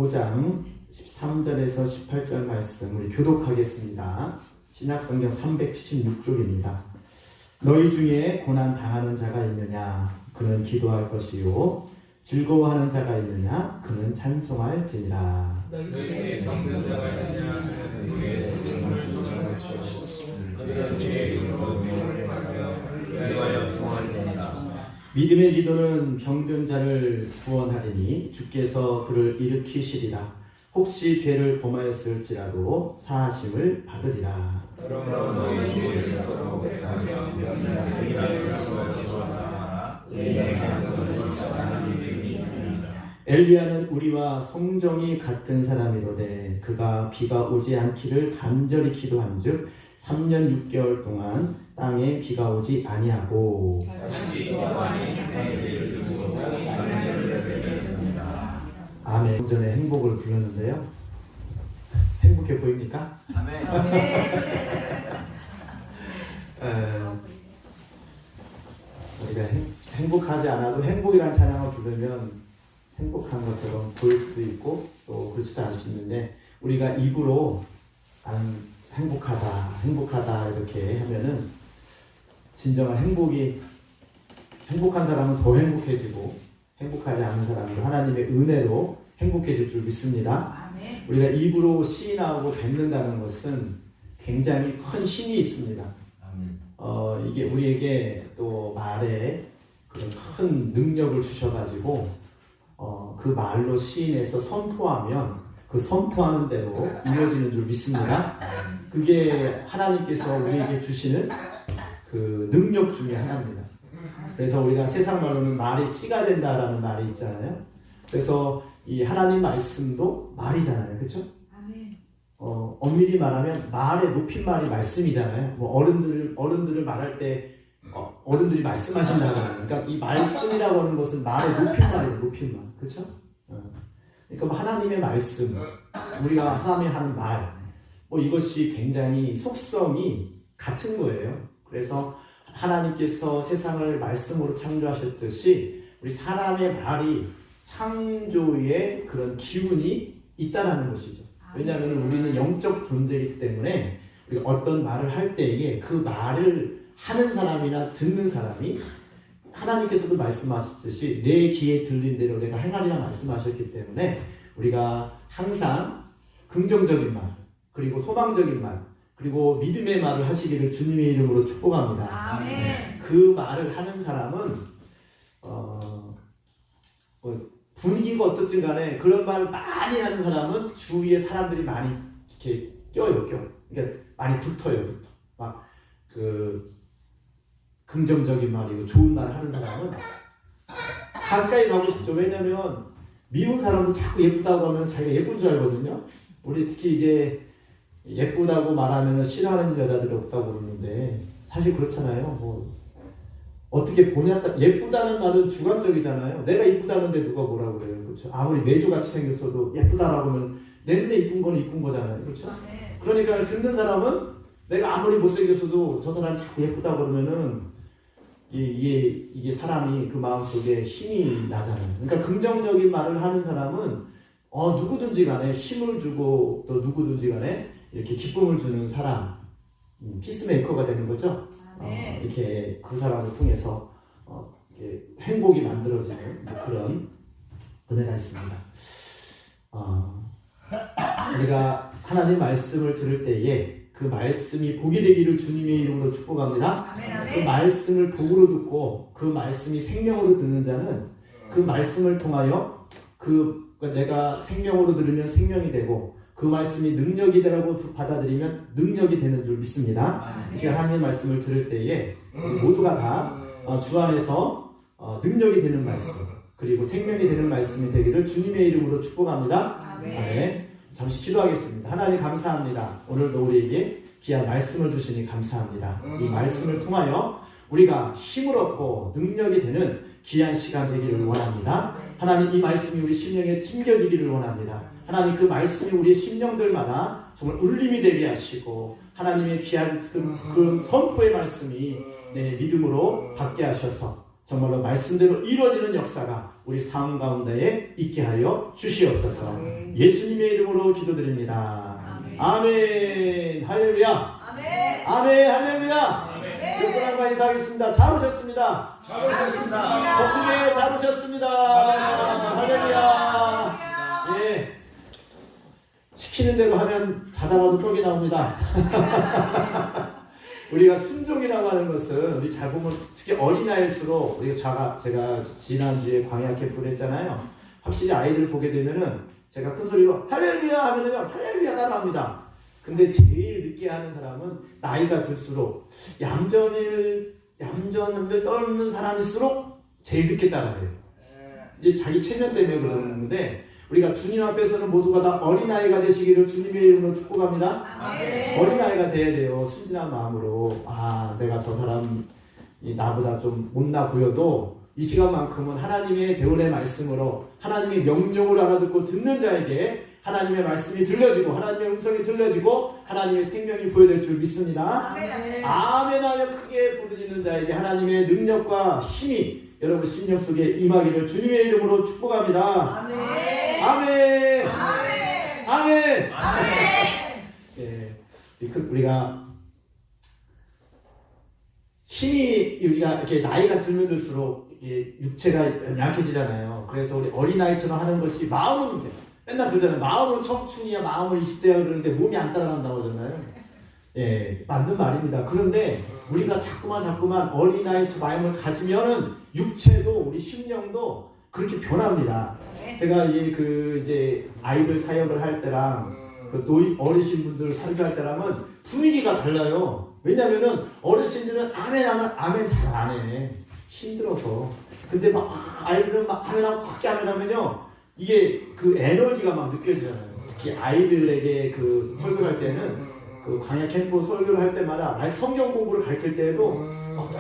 5장 13절에서 18절 말씀 우리 교독하겠습니다. 신약성경 376쪽입니다. 너희 중에 고난 당하는 자가 있느냐? 그는 기도할 것이요. 즐거워하는 자가 있느냐? 그는 찬송할지니라. 너희 중에 병든 자가 있느냐? 그에게 책임을 쫓아갈 것이요. 그는 주의 이름으로 명을 받으며 위하여 평안할지니라. 믿음의 기도는 병든 자를 구원하리니 주께서 그를 일으키시리라. 혹시 죄를 범하였을지라도 사하심을 받으리라. 그러므로 너희 주의 스스로 고백하며 명령하리라. 기도하라. 내 영향력을 하나님께 드리니라. 엘리야는 우리와 성정이 같은 사람이로되 그가 비가 오지 않기를 간절히 기도한즉 3년 6개월 동안 땅에 비가 오지 아니하고 아멘. 전에 행복을 불렀는데요. 행복해 보입니까? 아멘. 우리가 행복하지 않아도 행복이라는 찬양을 부르면 행복한 것처럼 보일 수도 있고 또 그렇지도 않을 수 있는데 우리가 입으로 나는 행복하다 이렇게 하면은 진정한 행복한 사람은 더 행복해지고 행복하지 않은 사람은 하나님의 은혜로 행복해질 줄 믿습니다. 아멘. 우리가 입으로 시인하고 뱉는다는 것은 굉장히 큰 힘이 있습니다. 아멘. 이게 우리에게 또 말에 그런 큰 능력을 주셔가지고 그 말로 시인해서 선포하면 그 선포하는 대로 이루어지는 줄 믿습니다. 그게 하나님께서 우리에게 주시는 그 능력 중에 하나입니다. 그래서 우리가 세상 말로는 말이 씨가 된다라는 말이 있잖아요. 그래서 이 하나님 말씀도 말이잖아요. 그렇죠? 아멘. 엄밀히 말하면 말의 높임말이 말씀이잖아요. 뭐 어른들을 말할 때 어른들이 말씀하신다고 하는 그러니까 이 말씀이라고 하는 것은 말의 높임말이에요. 높임말. 그렇죠? 그러니까 뭐 하나님의 말씀, 우리가 하나님이 하는 말, 뭐 이것이 굉장히 속성이 같은 거예요. 그래서 하나님께서 세상을 말씀으로 창조하셨듯이 우리 사람의 말이 창조의 그런 기운이 있다라는 것이죠. 왜냐하면 우리는 영적 존재이기 때문에 우리가 어떤 말을 할 때에 그 말을 하는 사람이나 듣는 사람이 하나님께서도 말씀하셨듯이 내 귀에 들린 대로 내가 행하리라 말씀하셨기 때문에 우리가 항상 긍정적인 말, 그리고 소망적인 말, 그리고 믿음의 말을 하시기를 주님의 이름으로 축복합니다. 아멘. 그 말을 하는 사람은 분위기가 어떻든 간에 그런 말을 많이 하는 사람은 주위에 사람들이 많이 이렇게 껴요. 그러니까 많이 붙어요. 막 긍정적인 말이고 좋은 말을 하는 사람은 가까이 가고 싶죠. 왜냐면 미운 사람도 자꾸 예쁘다고 하면 자기가 예쁜 줄 알거든요. 우리 특히 이제 예쁘다고 말하면 싫어하는 여자들이 없다고 그러는데 사실 그렇잖아요. 뭐 어떻게 보냐, 예쁘다는 말은 주관적이잖아요. 내가 예쁘다는데 누가 뭐라고 그래요. 그렇죠? 아무리 매주같이 생겼어도 예쁘다라고 하면 내 눈에 이쁜 건 이쁜 거잖아요. 그렇죠? 그러니까 듣는 사람은 내가 아무리 못생겼어도 저 사람이 자꾸 예쁘다고 그러면은 이게 사람이 그 마음속에 힘이 나잖아요. 그러니까 긍정적인 말을 하는 사람은 누구든지 간에 힘을 주고 또 누구든지 간에 이렇게 기쁨을 주는 사람, 피스메이커가 되는 거죠. 이렇게 그 사람을 통해서 이렇게 행복이 만들어지는 그런 은혜가 있습니다. 우리가 하나님 말씀을 들을 때에 그 말씀이 복이 되기를 주님의 이름으로 축복합니다. 그 말씀을 복으로 듣고 그 말씀이 생명으로 듣는 자는 그 말씀을 통하여 내가 생명으로 들으면 생명이 되고 그 말씀이 능력이 되라고 받아들이면 능력이 되는 줄 믿습니다. 이제 하나님의 말씀을 들을 때에 모두가 다 주 안에서 능력이 되는 말씀 그리고 생명이 되는 말씀이 되기를 주님의 이름으로 축복합니다. 아멘. 잠시 기도하겠습니다. 하나님 감사합니다. 오늘도 우리에게 귀한 말씀을 주시니 감사합니다. 이 말씀을 통하여 우리가 힘을 얻고 능력이 되는 귀한 시간 되기를 원합니다. 하나님 이 말씀이 우리 심령에 심겨지기를 원합니다. 하나님 그 말씀이 우리의 심령들마다 정말 울림이 되게 하시고 하나님의 귀한 그 선포의 말씀이 내 믿음으로 받게 하셔서 정말로 말씀대로 이루어지는 역사가 우리 삶 가운데에 있게 하여 주시옵소서. 예수님의 이름으로 기도드립니다. 아멘. 할렐루야. 아멘. 할렐루야. 여러분과 인사하겠습니다. 잘 오셨습니다. 덕분에 잘 오셨습니다. 할렐루야. 예. 시키는 대로 하면 자다가도 떡이 나옵니다. 우리가 순종이라고 하는 것은 우리 잘 보면 특히 어린아이일수록 우리가 제가 지난주에 광야 캠프를 했잖아요. 확실히 아이들을 보게 되면은 제가 큰 소리로 할렐루야 하면은요 할렐루야 따라합니다. 근데 제일 늦게 하는 사람은 나이가 들수록 얌전을 떨는 사람일수록 제일 늦게 따라해요. 이제 자기 체면 때문에 그러는 건데 우리가 주님 앞에서는 모두가 다 어린아이가 되시기를 주님의 이름으로 축복합니다. 어린아이가 돼야 돼요. 순진한 마음으로. 내가 저 사람이 나보다 좀 못나 보여도 이 시간만큼은 하나님의 대언의 말씀으로 하나님의 명령을 알아듣고 듣는 자에게 하나님의 말씀이 들려지고 하나님의 음성이 들려지고 하나님의 생명이 부여될 줄 믿습니다. 아멘 하며 크게 부르짖는 자에게 하나님의 능력과 힘이 여러분 심령 속에 임하기를 주님의 이름으로 축복합니다. 아멘. 아멘. 예, 우리가 힘이 우리가 이렇게 나이가 들면 이게 육체가 약해지잖아요. 그래서 우리 어린아이처럼 하는 것이 마음은 맨날 그러잖아요. 마음은 청춘이야, 마음은 20대야 그러는데 몸이 안 따라간다고 하잖아요. 예, 맞는 말입니다. 그런데 우리가 자꾸만 어린아이 마음을 가지면은 육체도 우리 심령도 그렇게 변합니다. 제가 이제 아이들 사역을 할 때랑 어르신 분들 설교할 때랑은 분위기가 달라요. 왜냐면은 어르신들은 아멘 잘 안 해. 힘들어서. 근데 막 아이들은 막 아멘하고 크게 하면요 이게 그 에너지가 막 느껴지잖아요. 특히 아이들에게 그 설교할 때는 그 광야 캠프 설교를 할 때마다 성경 공부를 가르칠 때에도 막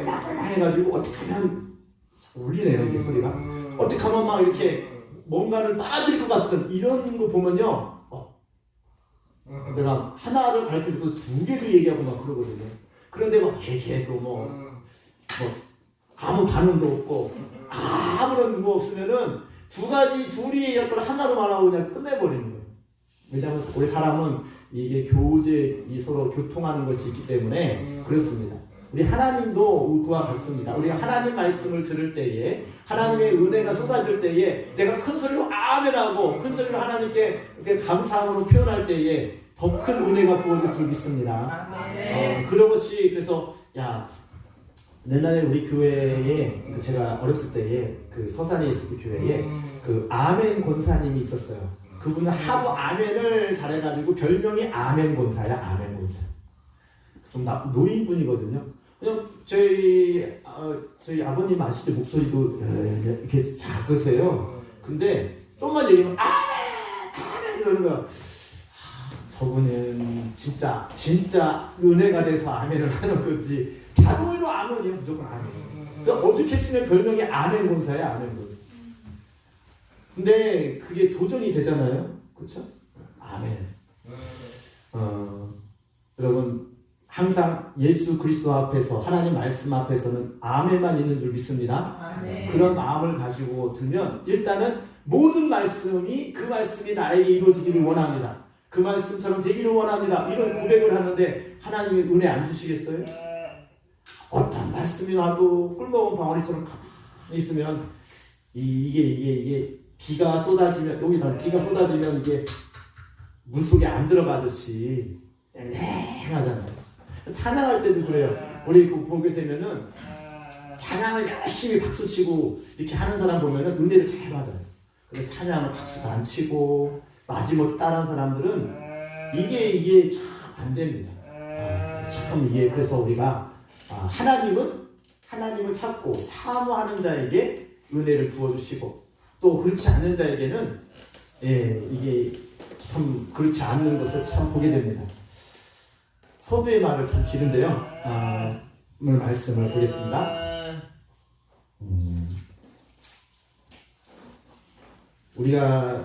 해가지고 어떻게 하면 울리네요 이게 소리가. 어떻게 하면 막 이렇게 뭔가를 빨아들일 것 같은 이런 거 보면요. 내가 하나를 가르쳐줘도 두 개도 얘기하고 막 그러거든요. 그런데 막 얘기해도 뭐 아무 반응도 없고 아무런 거 없으면은 둘이 얘기할 걸 하나로 말하고 그냥 끝내버리는 거예요. 왜냐하면 우리 사람은 이게 서로 교통하는 것이 있기 때문에 그렇습니다. 우리 하나님도 그와 같습니다. 우리가 하나님 말씀을 들을 때에 하나님의 은혜가 쏟아질 때에 내가 큰 소리로 아멘하고 큰 소리로 하나님께 감사함으로 표현할 때에 더 큰 은혜가 부어질 줄 믿습니다. 그런 것이 그래서 옛날에 우리 교회에 제가 어렸을 때에 그 서산에 있을 때 교회에 그 아멘 권사님이 있었어요. 그분은 하도 아멘을 잘해가지고 별명이 아멘 권사야. 아멘 권사. 좀 노인분이거든요. 그냥 저희 아버님 아시죠? 목소리도 이렇게 작으세요. 근데 좀만 얘기하면 아멘 이러는 거야. 저분은 진짜 은혜가 돼서 아멘을 하는 건지 자동으로 아멘이야. 무조건 아멘. 그러니까 어떻게 쓰면 별명이 아멘 권사야. 아멘 권사. 근데 그게 도전이 되잖아요. 그렇죠? 아멘. 여러분 항상 예수 그리스도 앞에서 하나님 말씀 앞에서는 아멘만 있는 줄 믿습니다. 아멘. 그런 마음을 가지고 들면 일단은 모든 말씀이 그 말씀이 나에게 이루어지기를 원합니다. 그 말씀처럼 되기를 원합니다. 이런 고백을 하는데 하나님이 은혜 안 주시겠어요? 어떤 말씀이 와도 꿀먹은 벙어리처럼 가만히 있으면 이게 비가 쏟아지면 여기다 비가 쏟아지면 이게 물속에 안 들어가듯이 냉랭하잖아요. 찬양할 때도 그래요. 우리 보게 되면은 찬양을 열심히 박수치고 이렇게 하는 사람 보면은 은혜를 잘 받아요. 근데 찬양을 박수도 안 치고 마지못해 따라하는 사람들은 이게 참 안 됩니다. 참 이게 그래서 우리가 하나님을 찾고 사모하는 자에게 은혜를 부어주시고 또 그렇지 않는 자에게는 이게 참 그렇지 않는 것을 참 보게 됩니다. 서두의 말을 참 길은데요. 오늘 말씀을 보겠습니다. 우리가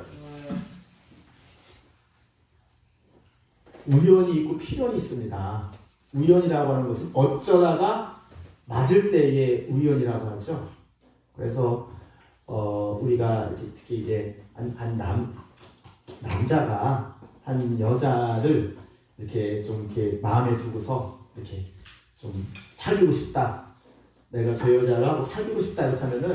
우연이 있고 필연이 있습니다. 우연이라고 하는 것은 어쩌다가 맞을 때의 우연이라고 하죠. 그래서 우리가 특히 이제 남자가 한 여자를 이렇게 좀 이렇게 마음에 두고서 이렇게 좀 사귀고 싶다. 내가 저 여자를 사귀고 싶다 이렇게 하면은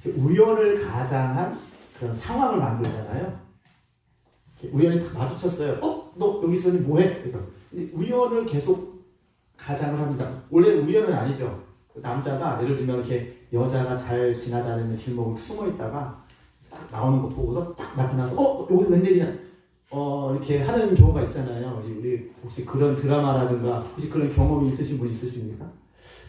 우연을 가장한 그런 상황을 만들잖아요. 우연히 딱 마주쳤어요. 너 여기 있으니 뭐해? 우연을 계속 가장을 합니다. 원래 우연은 아니죠. 남자가 예를 들면 이렇게 여자가 잘 지나다니는 길목을 숨어 있다가 딱 나오는 거 보고서 딱 나타나서 여기 웬일이냐? 이렇게 하는 경우가 있잖아요. 우리 혹시 그런 드라마라든가 혹시 그런 경험이 있으신 분 있으십니까?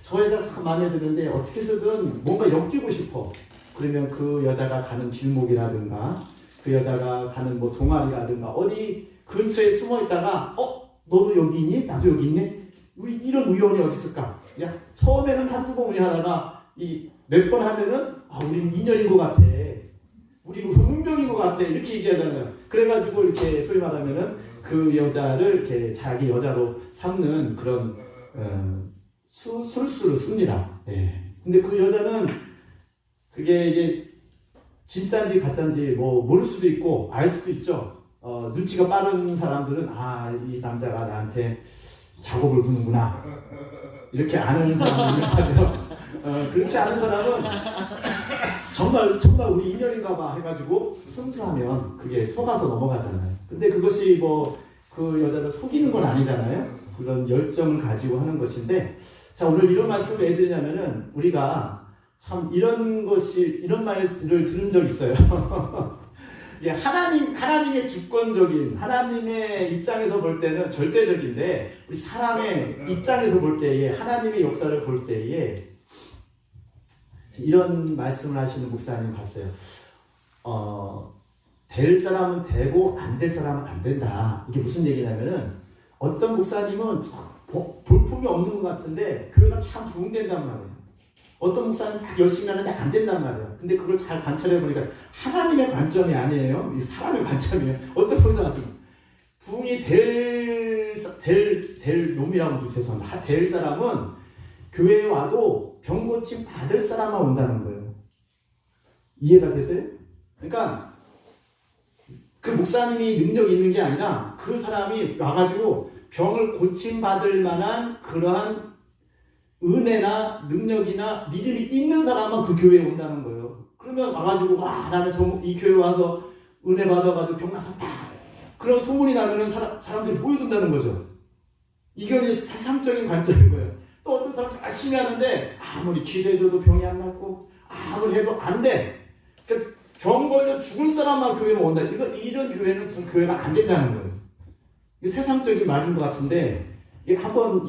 저 여자가 참 마음에 드는데 어떻게 해서든 뭔가 엮이고 싶어. 그러면 그 여자가 가는 길목이라든가 그 여자가 가는 뭐 동아리라든가 어디 근처에 숨어 있다가 너도 여기 있니? 나도 여기 있네? 이런 우연이 어디 있을까? 야, 처음에는 한두 번 하다가 몇 번 하면은 우리는 인연인 것 같아. 우리 운명인 것 같아. 이렇게 얘기하잖아요. 그래가지고 이렇게 소위 말하면은 그 여자를 이렇게 자기 여자로 삼는 그런 술수를 씁니다. 예. 근데 그 여자는 그게 이제 진짜인지 가짜인지 뭐 모를 수도 있고 알 수도 있죠. 눈치가 빠른 사람들은 이 남자가 나한테 작업을 부는구나 이렇게 아는 사람이 있거든요. 그렇지 않은 사람은 정말 우리 인연인가 봐 해가지고 승수하면 그게 속아서 넘어가잖아요. 근데 그것이 뭐 그 여자를 속이는 건 아니잖아요. 그런 열정을 가지고 하는 것인데, 자, 오늘 이런 말씀을 왜 드리냐면은 우리가 참 이런 말을 들은 적 있어요. 하나님의 주권적인, 하나님의 입장에서 볼 때는 절대적인데, 우리 사람의 입장에서 볼 때에, 하나님의 역사를 볼 때에, 이런 말씀을 하시는 목사님 봤어요. 될 사람은 되고, 안 될 사람은 안 된다. 이게 무슨 얘기냐면은, 어떤 목사님은 볼품이 없는 것 같은데, 교회가 참 부흥된단 말이에요. 어떤 목사는 열심히 하는데 안 된단 말이야. 근데 그걸 잘 관찰해 보니까 하나님의 관점이 아니에요. 이 사람의 관점이에요. 어떤 목사는 부흥이 될 놈이라고 죄송합니다. 될 사람은 교회에 와도 병 고침 받을 사람만 온다는 거예요. 이해가 되세요? 그러니까 그 목사님이 능력이 있는 게 아니라 그 사람이 와가지고 병을 고침 받을 만한 그러한 은혜나 능력이나 믿음이 있는 사람만 그 교회에 온다는 거예요. 그러면 와가지고 나는 이 교회 와서 은혜 받아가지고 병 나섰다. 그런 소문이 나면은 사람들이 모여든다는 거죠. 이게 세상적인 관점인 거예요. 또 어떤 사람이 열심히 하는데 아무리 기도해줘도 병이 안 낫고 아무리 해도 안 돼. 그러니까 병 걸려 죽을 사람만 교회에 온다. 이런 교회는 그 교회가 안 된다는 거예요. 이게 세상적인 말인 것 같은데 한번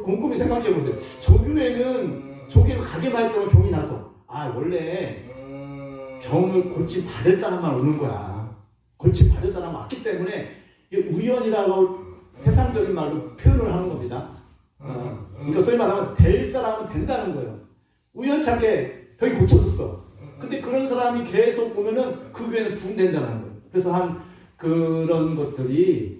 곰곰이 생각해 보세요. 저 교회를 가기만 했더니 병이 나서 원래 병을 고침 받을 사람만 오는 거야. 고침 받을 사람 왔기 때문에 우연이라고 세상적인 말로 표현을 하는 겁니다. 그러니까 소위 말하면 될 사람은 된다는 거예요. 우연찮게 병이 고쳐졌어. 근데 그런 사람이 계속 보면은 그 교회는 부흥된다는 거예요. 그래서 그런 것들이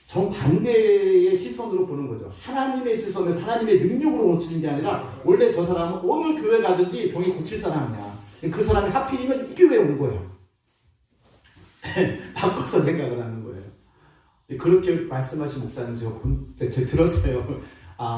정반대의 시선으로 보는 거죠. 하나님의 시선에서 하나님의 능력으로 고치는 게 아니라 원래 저 사람은 어느 교회 가든지 병이 고칠 사람이야. 그 사람이 하필이면 이 교회에 온 거예요. 바꿔서 생각을 하는 거예요. 그렇게 말씀하신 목사님 제가 들었어요.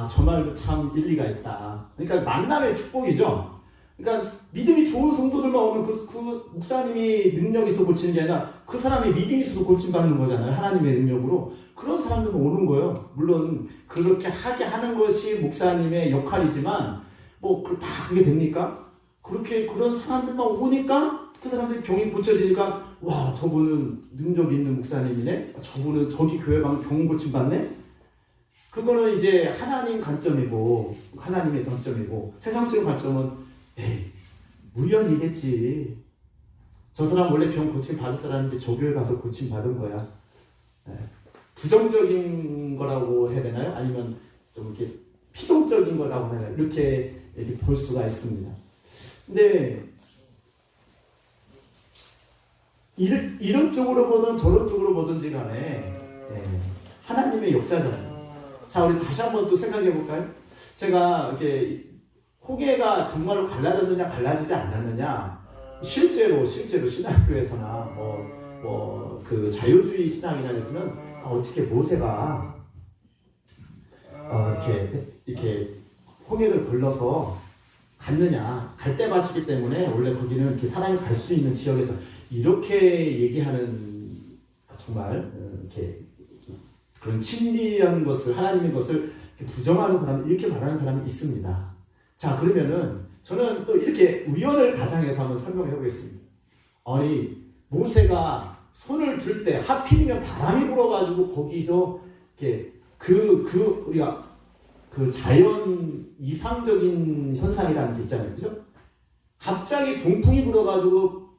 저 말도 참 일리가 있다. 그러니까 만남의 축복이죠. 그러니까 믿음이 좋은 성도들만 오면 그 목사님이 능력이 있어 고치는 게 아니라 그 사람이 믿음이 있어서 고침받는 거잖아요. 하나님의 능력으로. 그런 사람들은 오는 거예요. 물론 그렇게 하게 하는 것이 목사님의 역할이지만 다 그게 됩니까? 그런 사람들만 오니까 그 사람들이 병이 고쳐지니까 저분은 능력 있는 목사님이네. 저분은 저기 교회 가면 병 고침받네. 그거는 이제 하나님 관점이고 하나님의 관점이고 세상적인 관점은 우연이겠지. 저 사람 원래 병 고침 받을 사람인데 저 교회 가서 고침 받은 거야. 부정적인 거라고 해야 되나요? 아니면 좀 이렇게 피동적인 거라고 해야 되나요? 이렇게 볼 수가 있습니다. 근데 이런 쪽으로 보든 저런 쪽으로 보든지 간에 하나님의 역사잖아요. 자, 우리 다시 한번 또 생각해 볼까요? 제가 이렇게 홍해가 정말로 갈라졌느냐 갈라지지 않았느냐 실제로 신학교에서나 그 자유주의 신앙이나 에서는 어떻게 모세가 이렇게 홍해를 걸러서 갔느냐 갈대밭이기 때문에 원래 거기는 이렇게 사람이 갈 수 있는 지역에서 이렇게 얘기하는 정말 이렇게 그런 진리한 것을 하나님의 것을 부정하는 사람 이렇게 말하는 사람이 있습니다. 자 그러면은 저는 또 이렇게 우연을 가장해서 한번 설명해 보겠습니다. 아니 모세가 손을 들 때 하필이면 바람이 불어가지고 거기서 이렇게 우리가 그 자연 이상적인 현상이라는 게 있잖아요, 그죠? 갑자기 동풍이 불어가지고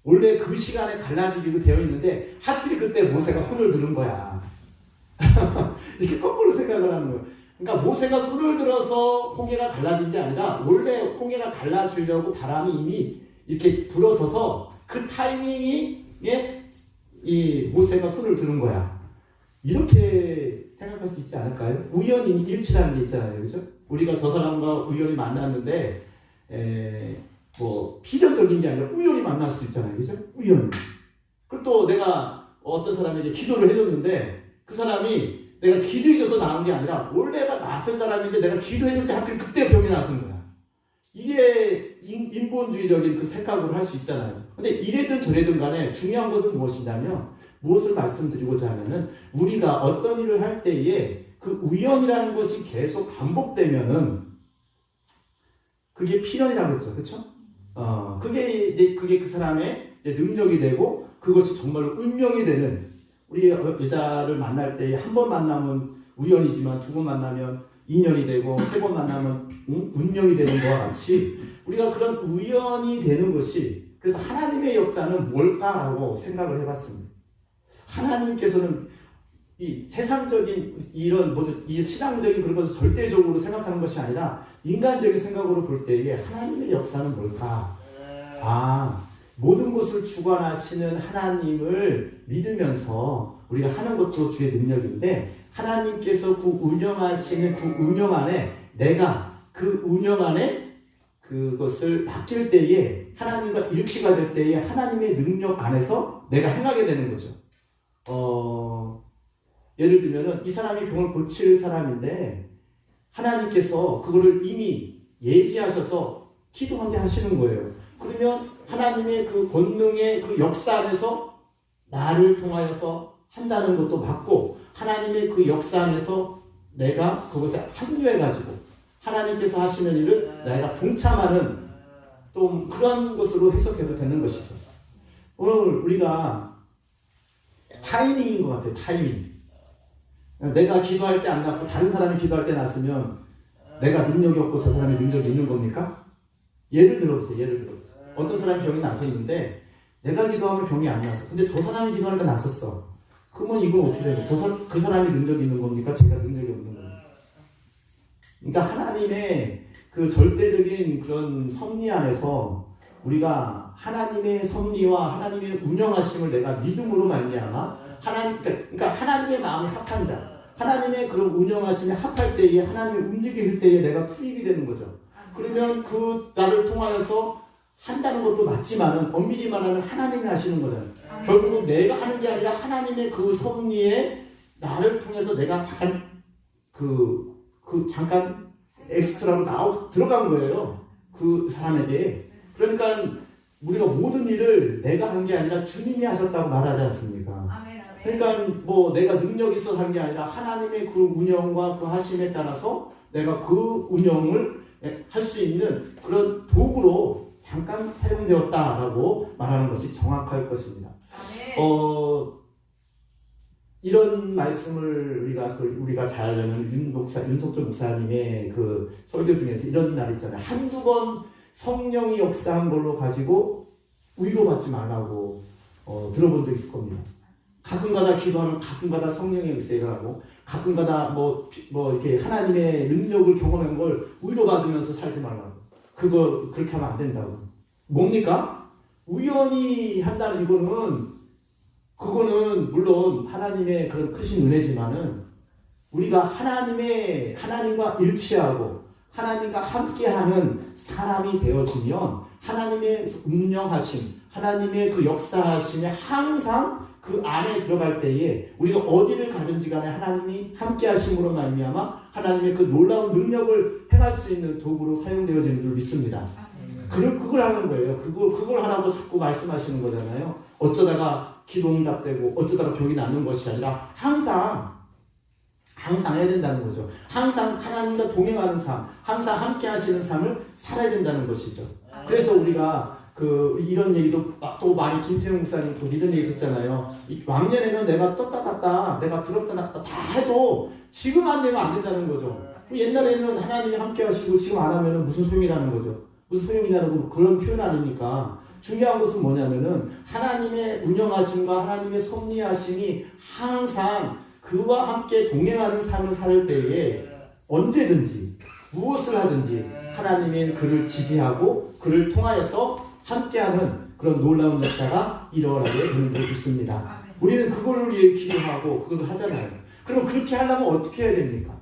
원래 그 시간에 갈라지기로 되어 있는데 하필 그때 모세가 손을 들은 거야. 이렇게 거꾸로 생각을 하는 거예요. 그러니까 모세가 손을 들어서 홍해가 갈라진 게 아니라 원래 홍해가 갈라지려고 바람이 이미 이렇게 불어서서 그 타이밍에 이 모세가 손을 드는 거야. 이렇게 생각할 수 있지 않을까요? 우연히 일치라는 게 있잖아요, 그죠? 우리가 저 사람과 우연히 만났는데 필연적인 게 아니라 우연히 만날 수 있잖아요, 그죠? 우연히. 그리고 또 내가 어떤 사람에게 기도를 해줬는데 그 사람이 내가 기도해줘서 나은 게 아니라 원래가 낯설 사람인데 내가 기도해줄 때 하필 그때 병이 나선 거야. 이게 인본주의적인 그 생각을 할 수 있잖아요. 근데 이래든 저래든 간에 중요한 것은 무엇이냐면 무엇을 말씀드리고자 하면은 우리가 어떤 일을 할 때에 그 우연이라는 것이 계속 반복되면은 그게 필연이라고 했죠. 그렇죠? 그게 그 사람의 능력이 되고 그것이 정말로 운명이 되는 우리 여자를 만날 때 한 번 만나면 우연이지만 두 번 만나면 인연이 되고 세 번 만나면 운명이 되는 것과 같이 우리가 그런 우연이 되는 것이 그래서 하나님의 역사는 뭘까라고 생각을 해봤습니다. 하나님께서는 이 세상적인 이런 이 신앙적인 그런 것을 절대적으로 생각하는 것이 아니라 인간적인 생각으로 볼 때에 하나님의 역사는 뭘까? 모든 것을 주관하시는 하나님을 믿으면서 우리가 하는 것도 주의 능력인데 하나님께서 그 운영하시는 그 운영 안에 내가 그 운영 안에 그것을 맡길 때에 하나님과 일치가 될 때에 하나님의 능력 안에서 내가 행하게 되는 거죠. 예를 들면은 이 사람이 병을 고칠 사람인데 하나님께서 그거를 이미 예지하셔서 기도하게 하시는 거예요. 그러면 하나님의 그 권능의 그 역사 안에서 나를 통하여서 한다는 것도 맞고 하나님의 그 역사 안에서 내가 그것에 합류해가지고 하나님께서 하시는 일을 내가 동참하는 또 그런 것으로 해석해도 되는 것이죠. 오늘 우리가 타이밍인 것 같아요. 타이밍. 내가 기도할 때 안 났고 다른 사람이 기도할 때 났으면 내가 능력이 없고 저 사람이 능력이 있는 겁니까? 예를 들어보세요. 어떤 사람이 병이 났었는데 내가 기도하면 병이 안 났어. 근데 저 사람이 기도하니까 났었어. 그러면 이건 어떻게 돼요? 그 사람이 능력이 있는 겁니까? 제가 능력이 없는 겁니까? 그러니까 하나님의 그 절대적인 그런 섭리 안에서 우리가 하나님의 섭리와 하나님의 운영하심을 내가 믿음으로 말미암아 그러니까 하나님의 마음이 합한 자, 하나님의 그런 운영하심이 합할 때에 하나님이 움직이실 때에 내가 투입이 되는 거죠. 그러면 그 나를 통하여서 한다는 것도 맞지만은 엄밀히 말하면 하나님이 하시는 거잖아요. 결국은 내가 하는 게 아니라 하나님의 그 섭리에 나를 통해서 내가 잠깐 잠깐 엑스트라로 들어간 거예요. 그 사람에게. 그러니까 우리가 모든 일을 내가 한 게 아니라 주님이 하셨다고 말하지 않습니까? 그러니까 내가 능력이 있어서 한 게 아니라 하나님의 그 운영과 그 하심에 따라서 내가 그 운영을 할 수 있는 그런 도구로 잠깐 사용되었다라고 말하는 것이 정확할 것입니다. 이런 말씀을 우리가 잘 아는 윤석준 목사님의 그 설교 중에서 이런 날 있잖아요. 한두 번 성령이 역사한 걸로 가지고 위로받지 말라고 들어본 적 있을 겁니다. 가끔가다 기도하면 가끔가다 성령의 역사가 하고 가끔가다 이렇게 하나님의 능력을 경험한 걸 위로받으면서 살지 말라고. 그렇게 하면 안 된다고. 뭡니까? 우연히 한다는 그거는 물론 하나님의 그런 크신 은혜지만은 우리가 하나님과 일치하고 하나님과 함께하는 사람이 되어지면 하나님의 운영하심, 하나님의 그 역사하심에 항상 그 안에 들어갈 때에 우리가 어디를 가든지 간에 하나님이 함께하심으로 말미암아 하나님의 그 놀라운 능력을 행할 수 있는 도구로 사용되어지는 줄 믿습니다. 그걸 하는 거예요. 그걸 하라고 자꾸 말씀하시는 거잖아요. 어쩌다가 기도 응답되고 어쩌다가 병이 낫는 것이 아니라 항상 해야 된다는 거죠. 항상 하나님과 동행하는 삶, 항상 함께 하시는 삶을 살아야 된다는 것이죠. 그래서 우리가 이런 얘기도 또 많이 김태형 목사님 또 이런 얘기 듣잖아요. 왕년에는 내가 떴다 갔다, 내가 들었다 놨다 다 해도 지금 안 되면 안 된다는 거죠. 옛날에는 하나님이 함께 하시고 지금 안 하면 무슨 소용이라는 거죠. 무슨 소용이냐는 그런 표현 아닙니까? 중요한 것은 뭐냐면은 하나님의 운영하심과 하나님의 섭리하심이 항상 그와 함께 동행하는 삶을 살 때에 언제든지 무엇을 하든지 하나님의 그를 지지하고 그를 통하여서 함께하는 그런 놀라운 역사가 일어나게 되는 줄 믿습니다. 우리는 그거를 위해 기도하고 그걸 하잖아요. 그럼 그렇게 하려면 어떻게 해야 됩니까?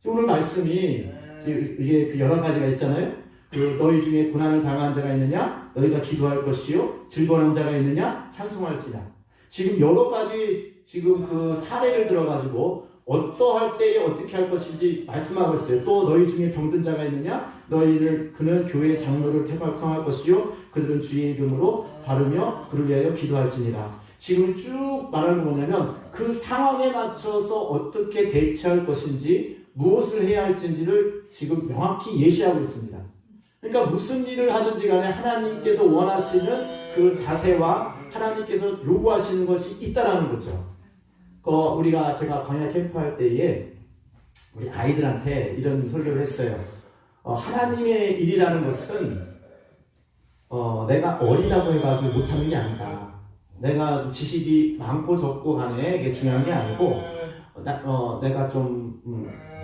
오늘 말씀이 이게 여러 가지가 있잖아요. 너희 중에 고난을 당한 자가 있느냐? 너희가 기도할 것이요. 즐거워하는 자가 있느냐? 찬송할지다. 지금 여러 가지 그 사례를 들어가지고 어떠할 때에 어떻게 할 것인지 말씀하고 있어요. 또 너희 중에 병든 자가 있느냐? 그는 교회 장로를 택할 것이요. 그들은 주의 이름으로 바르며 그를 위하여 기도할지니라. 지금 쭉 말하는 건 뭐냐면 그 상황에 맞춰서 어떻게 대처할 것인지 무엇을 해야 할지를 지금 명확히 예시하고 있습니다. 그러니까 무슨 일을 하든지 간에 하나님께서 원하시는 그 자세와 하나님께서 요구하시는 것이 있다라는 거죠. 제가 광야 캠프 할 때에 우리 아이들한테 이런 설교를 했어요. 하나님의 일이라는 것은 내가 어리다고 해가지고 못하는 게 아니다. 내가 지식이 많고 적고 간에 이게 중요한 게 아니고 내가 좀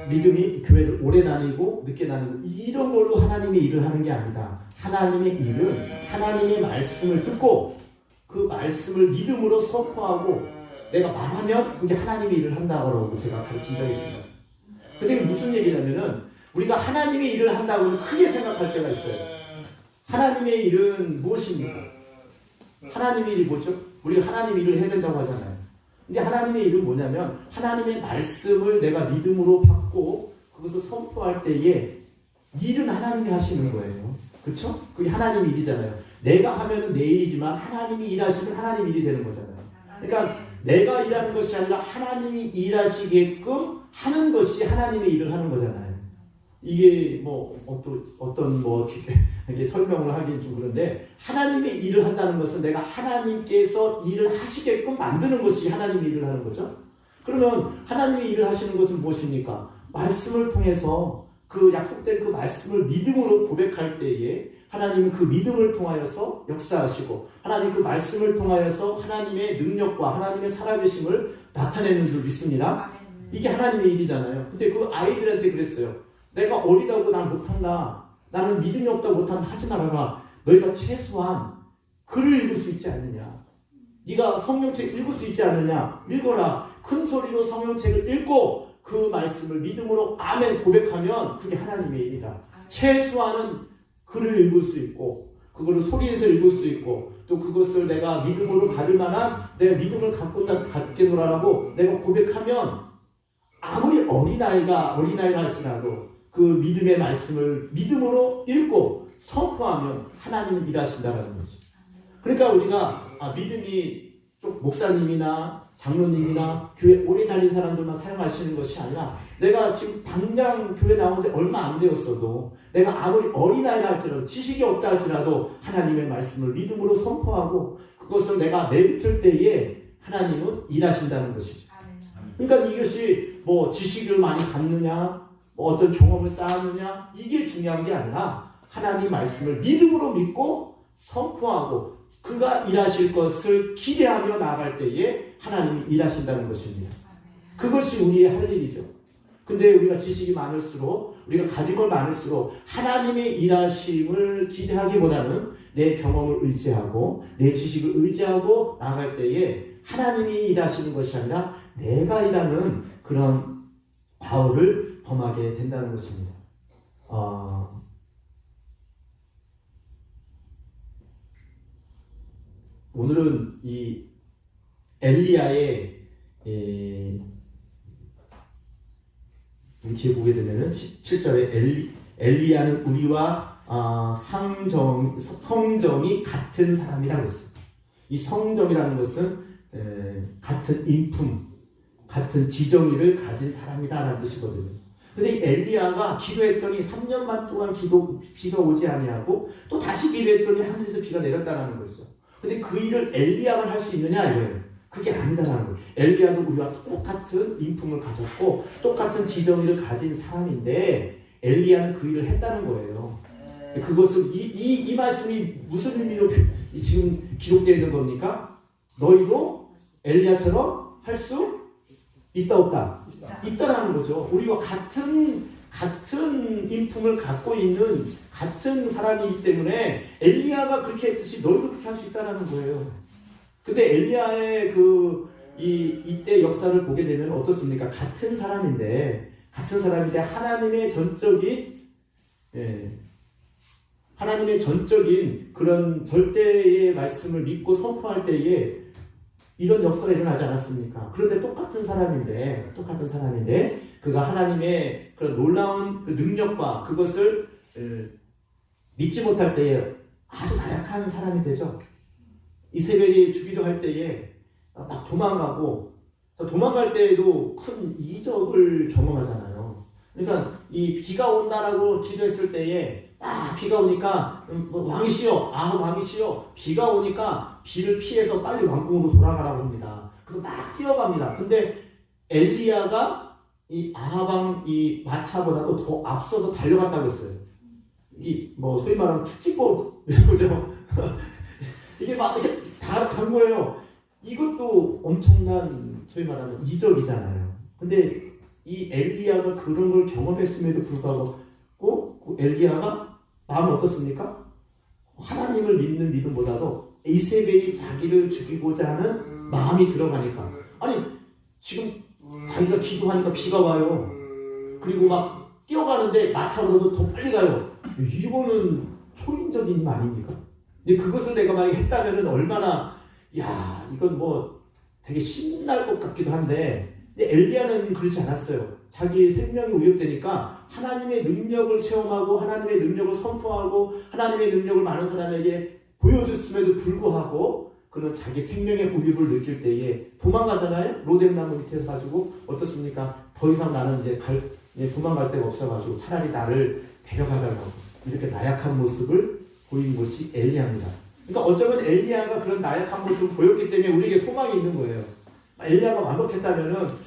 믿음이 교회를 오래 다니고 늦게 다니고 이런 걸로 하나님의 일을 하는 게 아니다. 하나님의 일은 하나님의 말씀을 듣고 그 말씀을 믿음으로 선포하고 내가 말하면 그게 하나님의 일을 한다고 제가 가르친 적이 있어요. 근데 이게 무슨 얘기냐면은 우리가 하나님의 일을 한다고 크게 생각할 때가 있어요. 하나님의 일은 무엇입니까? 하나님의 일이 뭐죠? 우리가 하나님의 일을 해야 된다고 하잖아요. 근데 하나님의 일은 뭐냐면 하나님의 말씀을 내가 믿음으로 받고 그것을 선포할 때에 일은 하나님이 하시는 거예요. 그렇죠? 그게 하나님의 일이잖아요. 내가 하면은 내 일이지만 하나님이 일하시면 하나님 일이 되는 거잖아요. 그러니까 내가 일하는 것이 아니라 하나님이 일하시게끔 하는 것이 하나님의 일을 하는 거잖아요. 이게 이게 설명을 하긴 좀 그런데 하나님의 일을 한다는 것은 내가 하나님께서 일을 하시게끔 만드는 것이 하나님의 일을 하는 거죠. 그러면 하나님의 일을 하시는 것은 무엇입니까? 말씀을 통해서 그 약속된 그 말씀을 믿음으로 고백할 때에 하나님은 그 믿음을 통하여서 역사하시고 하나님 그 말씀을 통하여서 하나님의 능력과 하나님의 살아계심을 나타내는 줄 믿습니다. 이게 하나님의 일이잖아요. 근데 그 아이들한테 그랬어요. 내가 어리다고 난 못한다. 나는 믿음이 없다고 못한다. 하지 말아라. 너희가 최소한 글을 읽을 수 있지 않느냐. 네가 성경책 읽을 수 있지 않느냐. 읽어라. 큰 소리로 성경책을 읽고 그 말씀을 믿음으로 아멘 고백하면 그게 하나님의 일이다. 최소한은 글을 읽을 수 있고 그거를 소리에서 읽을 수 있고 또 그것을 내가 믿음으로 받을 만한 내가 믿음을 갖게 놀아라고 내가 고백하면 아무리 어린아이가 할지라도 그 믿음의 말씀을 믿음으로 읽고 선포하면 하나님은 일하신다는 거죠. 그러니까 우리가 믿음이 좀 목사님이나 장로님이나 교회 오래 다닌 사람들만 사용하시는 것이 아니라 내가 지금 당장 교회 나온 지 얼마 안 되었어도 내가 아무리 어린아이라 할지라도 지식이 없다 할지라도 하나님의 말씀을 믿음으로 선포하고 그것을 내가 내비칠 때에 하나님은 일하신다는 것이죠. 그러니까 이것이 지식을 많이 갖느냐 어떤 경험을 쌓느냐 이게 중요한 게 아니라 하나님 말씀을 믿음으로 믿고 선포하고 그가 일하실 것을 기대하며 나아갈 때에 하나님이 일하신다는 것입니다. 그것이 우리의 할 일이죠. 근데 우리가 지식이 많을수록 우리가 가진 걸 많을수록 하나님의 일하심을 기대하기보다는 내 경험을 의지하고 내 지식을 의지하고 나아갈 때에 하나님이 일하시는 것이 아니라 내가 일하는 그런 바울을 범하게 된다는 것입니다. 오늘은 이 엘리야의 우리 뒤에 보게 되면은 7절에 엘리야는 우리와 성정이 같은 사람이라고 했어요. 이 성정이라는 것은 같은 인품, 같은 지정의를 가진 사람이다라는 뜻이거든요. 근데 이 엘리야가 기도했더니 3년만 동안 비가 오지 아니하고 또 다시 기도했더니 하늘에서 비가 내렸다는 거죠. 근데 그 일을 엘리야만 할 수 있느냐 이거예요. 그게 아니다라는 거예요. 엘리야도 우리와 똑같은 인품을 가졌고 똑같은 지정의를 가진 사람인데 엘리야는 그 일을 했다는 거예요. 그것은 이 말씀이 무슨 의미로 지금 기록되어 있는 겁니까? 너희도 엘리야처럼 할 수 있다 없다? 있다라는 거죠. 우리와 같은 인품을 갖고 있는 같은 사람이기 때문에 엘리야가 그렇게 했듯이 너희도 그렇게 할 수 있다라는 거예요. 근데 엘리야의 이때 역사를 보게 되면 어떻습니까? 같은 사람인데 하나님의 전적인 그런 절대의 말씀을 믿고 선포할 때에 이런 역사가 일어나지 않았습니까? 그런데 똑같은 사람인데 그가 하나님의 그런 놀라운 그 능력과 그것을 믿지 못할 때에 아주 나약한 사람이 되죠. 이세벨이 주기도 할 때에 막 도망갈 때에도 큰 이적을 경험하잖아요. 그러니까 이 비가 온다라고 기도했을 때에 비가 오니까 왕이시여 비가 오니까 비를 피해서 빨리 왕궁으로 돌아가라고 합니다. 그래서 막 뛰어갑니다. 근데 엘리야가 이 아합 이 마차보다도 더 앞서서 달려갔다고 했어요. 소위 말하면 축지법 이거죠. 이게 다 간 거예요. 이것도 엄청난 소위 말하면 이적이잖아요. 근데 이 엘리야가 그런 걸 경험했음에도 불구하고 그 엘리야가 마음이 어떻습니까? 하나님을 믿는 믿음보다도 이세벨이 자기를 죽이고자 하는 마음이 들어가니까 지금 자기가 기도하니까 비가 와요. 그리고 막 뛰어가는데 마차로도 더 빨리 가요. 이거는 초인적인 힘 아닙니까? 근데 그것을 내가 만약에 했다면은 얼마나 이건 되게 신날 것 같기도 한데 근데 엘리야는 그렇지 않았어요. 자기 생명이 위협되니까 하나님의 능력을 체험하고 하나님의 능력을 선포하고 하나님의 능력을 많은 사람에게 보여줬음에도 불구하고 그는 자기 생명의 위협을 느낄 때에 도망가잖아요. 로뎀나무 밑에서 가지고 어떻습니까? 더 이상 나는 이제 도망갈 데가 없어가지고 차라리 나를 데려가달라고 이렇게 나약한 모습을 보인 것이 엘리야입니다. 그러니까 어쩌면 엘리야가 그런 나약한 모습을 보였기 때문에 우리에게 소망이 있는 거예요. 엘리야가 완벽했다면은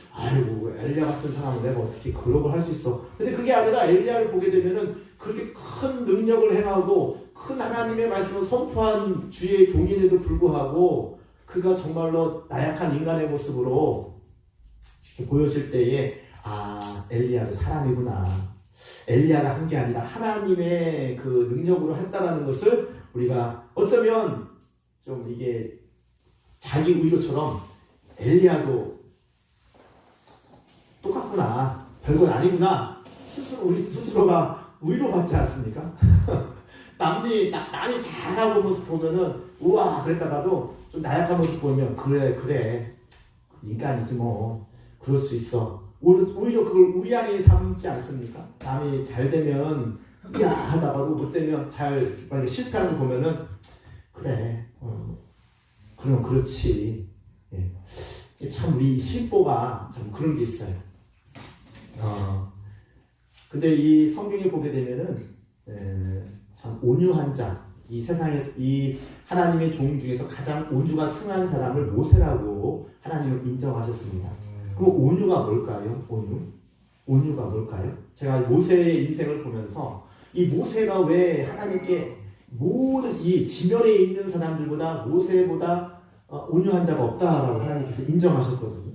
엘리야 같은 사람은 내가 어떻게 그런 걸 할 수 있어. 근데 그게 아니라 엘리야를 보게 되면은 그렇게 큰 능력을 행하고 큰 하나님의 말씀을 선포한 주의 종인에도 불구하고 그가 정말로 나약한 인간의 모습으로 보여질 때에 엘리야도 사람이구나. 엘리야가 한 게 아니라 하나님의 그 능력으로 했다라는 것을 우리가 어쩌면 좀 이게 자기 의도처럼 엘리야도 똑같구나, 별건 아니구나 우리 스스로가 위로받지 않습니까? 남이 잘하고 모습 보면은 우와 그랬다가도 좀 나약한 모습 보면 그래 인간이지 뭐 그럴 수 있어. 오히려 그걸 우양히 삼지 않습니까? 남이 잘 되면 야 하다가도 못 되면 만약에 실패하는 거 보면은 그럼 그렇지. 참 우리 신보가 참 그런 게 있어요. 근데 이 성경에 보게 되면은 참 온유한 자, 이 세상에서 이 하나님의 종 중에서 가장 온유가 승한 사람을 모세라고 하나님을 인정하셨습니다. 그럼 온유가 뭘까요? 온유가 뭘까요? 제가 모세의 인생을 보면서 이 모세가 왜 하나님께 모든 이 지면에 있는 사람들보다 모세보다 온유한 자가 없다라고 하나님께서 인정하셨거든요.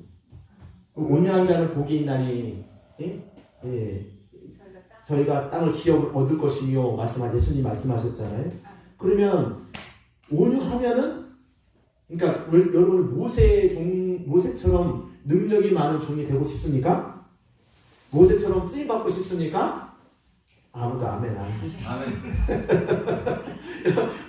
온유한 자를 복이 있나니 저희가 땅을 기업을 얻을 것이며 예수님 말씀하셨잖아요. 그러면 온유하면은 그러니까 여러분 모세처럼 능력이 많은 종이 되고 싶습니까? 모세처럼 쓰임 받고 싶습니까? 아무도 아멘 안 해. 아멘.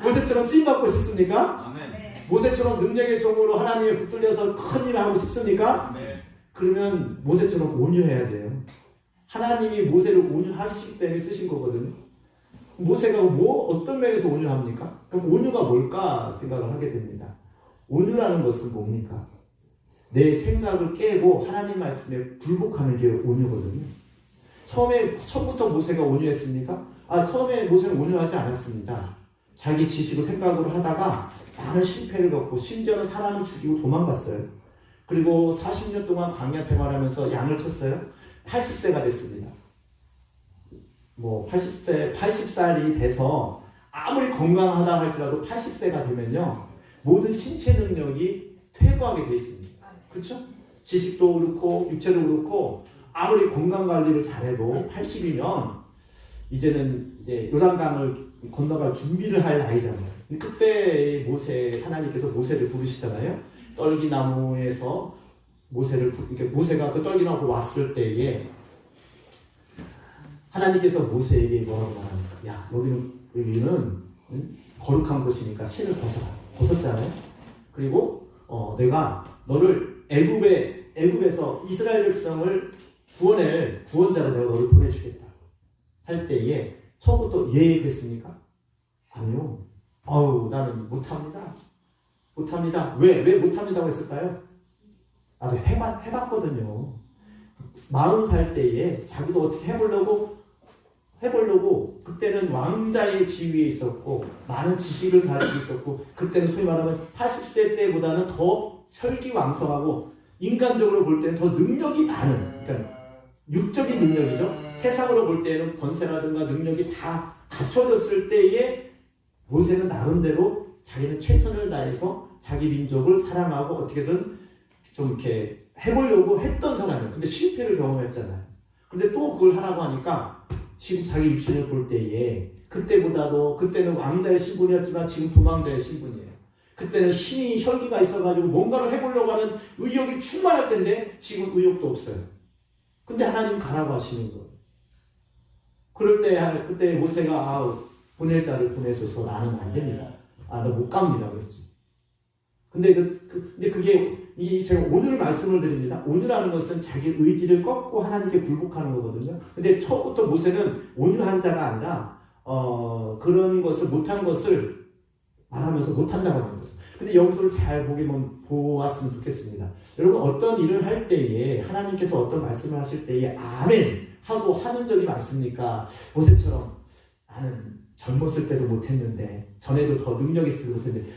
모세처럼 쓰임받고 싶습니까? 아멘. 모세처럼 능력의 종으로 하나님의 붙들려서 큰 일을 하고 싶습니까? 아멘. 그러면 모세처럼 온유해야 돼요. 하나님이 모세를 온유하시기 때문에 쓰신 거거든요. 모세가 어떤 면에서 온유합니까? 그럼 온유가 뭘까 생각을 하게 됩니다. 온유라는 것은 뭡니까? 내 생각을 깨고 하나님 말씀에 굴복하는 게 온유거든요. 처음부터 모세가 온유했습니까? 처음에 모세는 온유하지 않았습니다. 자기 지식을 생각으로 하다가 많은 실패를 겪고 심지어는 사람을 죽이고 도망갔어요. 그리고 40년 동안 광야 생활하면서 양을 쳤어요. 80세가 됐습니다. 80살이 돼서 아무리 건강하다 할지라도 80세가 되면요. 모든 신체 능력이 퇴보하게 돼 있습니다. 그렇죠? 지식도 그렇고 육체도 그렇고 아무리 건강 관리를 잘해도 80이면 이제는 이제 요단강을 건너갈 준비를 할 나이잖아요. 그때 하나님께서 모세를 부르시잖아요. 떨기나무에서 모세가 그 떨기나무로 왔을 때에 하나님께서 모세에게 뭐라고 말합니까? 야, 여기는 거룩한 곳이니까 신을 벗었잖아요. 할 내가 너를 애굽에서 이스라엘 백성을 구원할 구원자로 내가 너를 보내주겠다. 할 때에 처음부터 예 그랬습니까? 아니요. 나는 못합니다. 왜 못합니다고 했을까요? 나도 해봤거든요. 40살 때에 자기도 어떻게 해보려고 그때는 왕자의 지위에 있었고 많은 지식을 가지고 있었고 그때는 소위 말하면 80세 때보다는 더 혈기왕성하고 인간적으로 볼 때는 더 능력이 많은 그러니까 육적인 능력이죠. 세상으로 볼 때는 권세라든가 능력이 다 갖춰졌을 때에 모세는 나름대로 자기는 최선을 다해서 자기 민족을 사랑하고 어떻게든 좀 이렇게 해보려고 했던 사람이에요. 근데 실패를 경험했잖아요. 근데 또 그걸 하라고 하니까 지금 자기 육신을 볼 때에 그때는 왕자의 신분이었지만 지금 도망자의 신분이에요. 그때는 힘이 혈기가 있어가지고 뭔가를 해보려고 하는 의욕이 충만할 때인데 지금 의욕도 없어요. 근데 하나님 가라고 하시는 거예요. 그때 모세가 보낼 자를 보내줘서 나는 안 됩니다. 나 못 갑니다. 그랬죠. 근데 그게 제가 온유를 말씀을 드립니다. 온유라는 것은 자기 의지를 꺾고 하나님께 굴복하는 거거든요. 근데 처음부터 모세는 온유한 자가 아니라 그런 것을 못한 것을 말하면서 못한다고 하는 거죠. 근데 여기서 잘 보았으면 좋겠습니다. 여러분 어떤 일을 할 때에 하나님께서 어떤 말씀을 하실 때에 아멘 하고 하는 적이 많습니까? 모세처럼 나는 젊었을 때도 못했는데 전에도 더 능력 있을 때도 못했는데